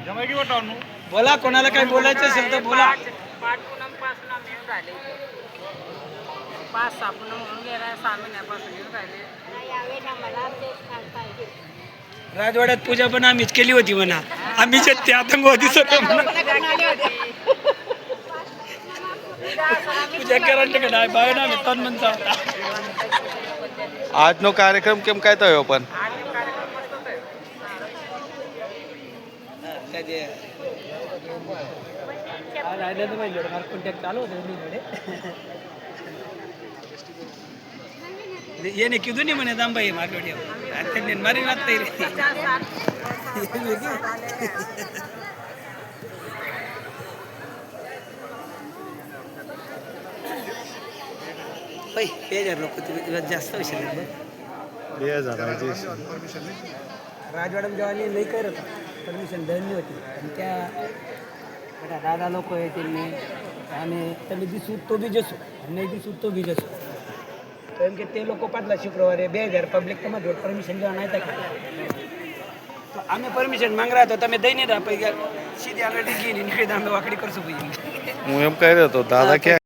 जमाई वाटावं बोला, कोणाला काय बोलायचं असेल तर बोला. पाच पूनमपासून आम्ही येऊन राहिले इथे. 5-6 पूनम होऊन गेला, 6 महिन्यापासून येऊन राहिले. यावेळेस आम्हाला तेच पाहिजे. राजवाड्यात पूजा पण आम्हीच केली होती म्हणा. आम्ही ते आतंकवादी होतो म्हणा. पूजा करायला काय बाय ना तन म्हणता. આજનો કાર્યક્રમ કેમ કાય થયો પણ આજનો કાર્યક્રમ મસ્ત થયો. कॉन्टॅक्ट चालू होते येणे किदून नाही म्हणे दांबाई मारवाडी मारी वाटत लोक जास्त राजवाडा जेव्हा नाही करत परमिशन धरली होती आणि त्या दादा लोक आहे त्यांनी आणि त्यांनी दिसू तो बी जसो नाही दिसू तो बी जसो कारण की ते लोक पाठला शुक्रवारी 2000 पब्लिक तर मग परमिशन जेव्हा नाही का आम्ही परमिशन माग राहतो તમે દઈ નહીં દા પછી સીધી આગળ ડીગી ની નીકળી આમે વાકડી કરશું ભાઈ હું એમ કહી રહ્યો હતો દાદા ક્યાં